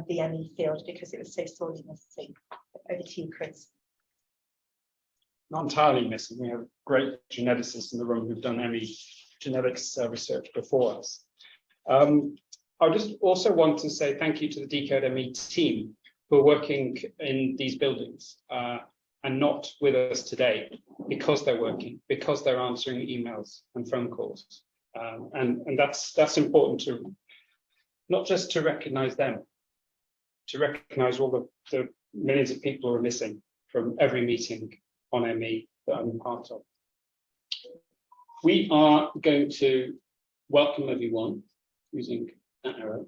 the ME field because it was so sorely missing. Over to you, Chris. Not entirely missing. We have great geneticists in the room who've done ME genetics research before us. I just also want to say thank you to the Decode ME team who are working in these buildings and not with us today because they're working, because they're answering emails and phone calls. And that's important to not just to recognize them, to recognize all the millions of people who are missing from every meeting on ME that I'm part of. We are going to welcome everyone using that arrow.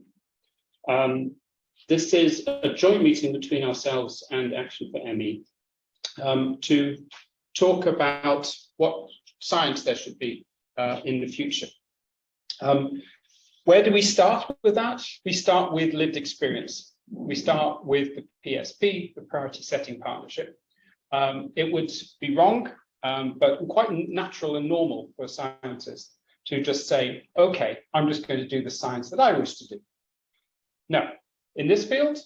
This is a joint meeting between ourselves and Action for ME to talk about what science there should be in the future. Where do we start with that? We start with lived experience. We start with the PSP, the Priority Setting Partnership. It would be wrong, but quite natural and normal for a scientist to just say, okay, I'm just going to do the science that I wish to do. No, in this field,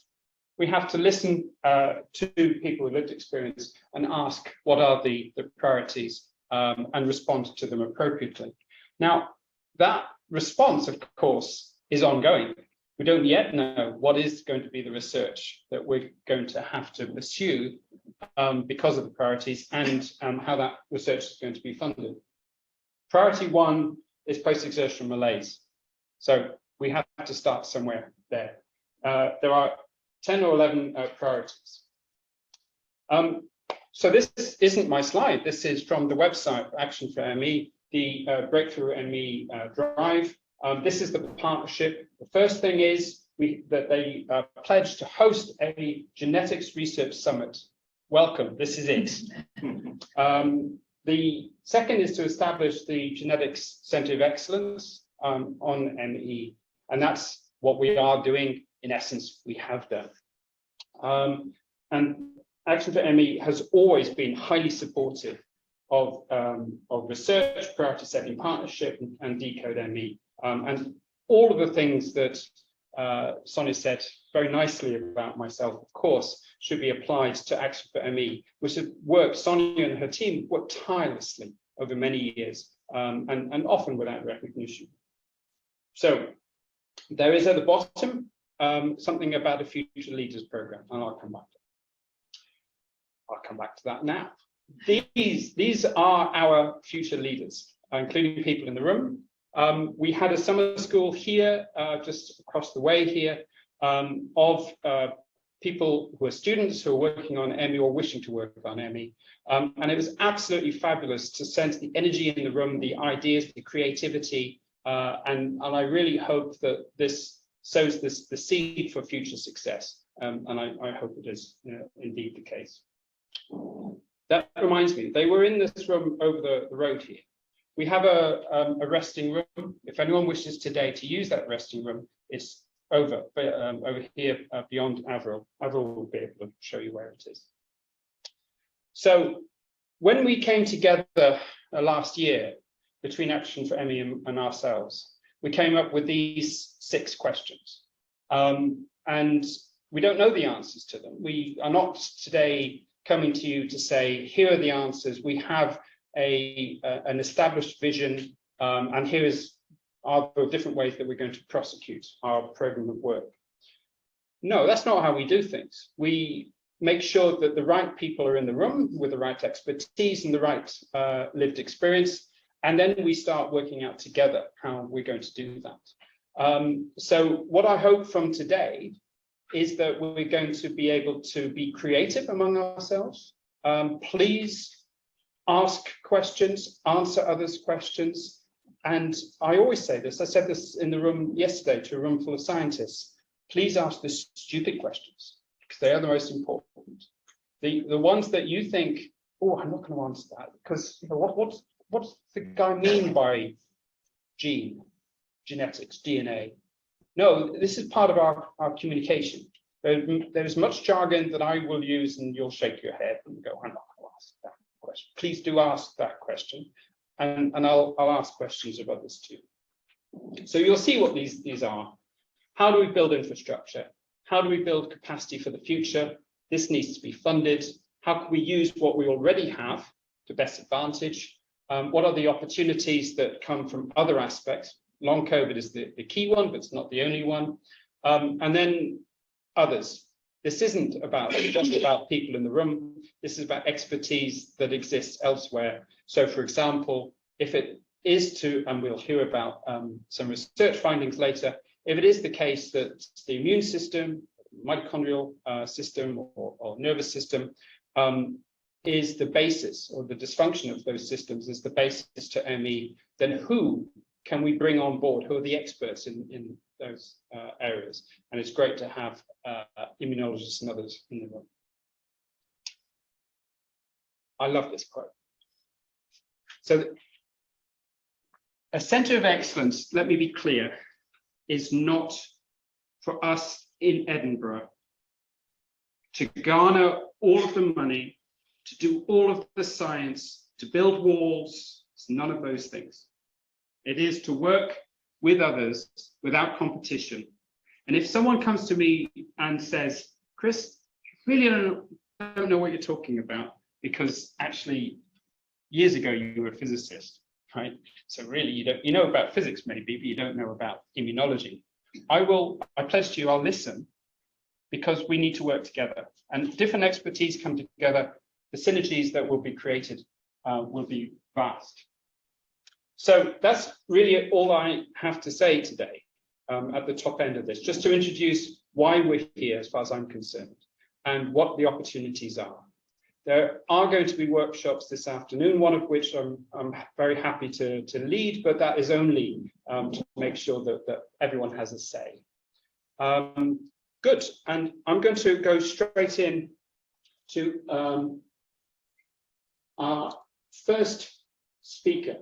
we have to listen to people with lived experience and ask what are the priorities and respond to them appropriately. Now, that response, of course, is ongoing. We don't yet know what is going to be the research that we're going to have to pursue because of the priorities and how that research is going to be funded. Priority one is post-exertional malaise. So we have to start somewhere there. There are 10 or 11 priorities. So this isn't my slide. This is from the website Action for ME, the Breakthrough ME Drive. This is the partnership. The first thing is that they pledged to host a genetics research summit. Welcome, this is it. The second is to establish the Genetics Centre of Excellence on ME, and that's what we are doing. In essence, we have done. And Action for ME has always been highly supportive of research, priority setting partnership, and Decode ME. And all of the things that Sonia said very nicely about myself, of course, should be applied to Action for ME, which have worked, Sonia and her team worked tirelessly over many years, and often without recognition. So there is at the bottom something about a future leaders program, and I'll come back to that now. These are our future leaders, including people in the room. We had a summer school here, just across the way here, of people who are students who are working on ME or wishing to work on ME. And it was absolutely fabulous to sense the energy in the room, the ideas, the creativity. And I really hope that this sows the seed for future success. And I hope it is indeed the case. That reminds me, they were in this room over the road here. We have a resting room. If anyone wishes today to use that resting room, it's over here beyond Avril. Avril will be able to show you where it is. So when we came together last year between Action for ME and ourselves, we came up with these 6 questions. And we don't know the answers to them. We are not today coming to you to say, here are the answers. We have an established vision, and here are the different ways that we're going to prosecute our program of work. No, that's not how we do things. We make sure that the right people are in the room with the right expertise and the right lived experience, and then we start working out together how we're going to do that. So what I hope from today is that we're going to be able to be creative among ourselves. Please ask questions, answer others' questions. And I always say this, I said this in the room yesterday to a room full of scientists, please ask the stupid questions, because they are the most important. The ones that you think, oh, I'm not going to answer that, because what's the guy mean by gene, genetics, DNA? No, this is part of our communication. There's much jargon that I will use and you'll shake your head and go, I'm not going to ask that question. Please do ask that question. And I'll ask questions of others too. So you'll see what these are. How do we build infrastructure? how do we build capacity for the future? This needs to be funded. How can we use what we already have to best advantage? What are the opportunities that come from other aspects? Long COVID is the key one, but it's not the only one. And then others. This isn't just about people in the room. This is about expertise that exists elsewhere. So, for example, if it is to, and we'll hear about some research findings later, if it is the case that the immune system, mitochondrial system or nervous system is the basis, or the dysfunction of those systems is the basis to ME, then who can we bring on board? Who are the experts in those areas? And it's great to have immunologists and others in the room. I love this quote. So a centre of excellence, let me be clear, is not for us in Edinburgh to garner all of the money, to do all of the science, to build walls. It's none of those things. It is to work with others without competition. And if someone comes to me and says, Chris, I really don't know what you're talking about, because actually years ago you were a physicist, right? So really you know about physics maybe, but you don't know about immunology. I pledge to you, I'll listen, because we need to work together, and different expertise come together. The synergies that will be created will be vast. So that's really all I have to say today at the top end of this, just to introduce why we're here as far as I'm concerned and what the opportunities are. There are going to be workshops this afternoon, one of which I'm very happy to lead, but that is only to make sure that everyone has a say. Good, and I'm going to go straight in to our first speaker.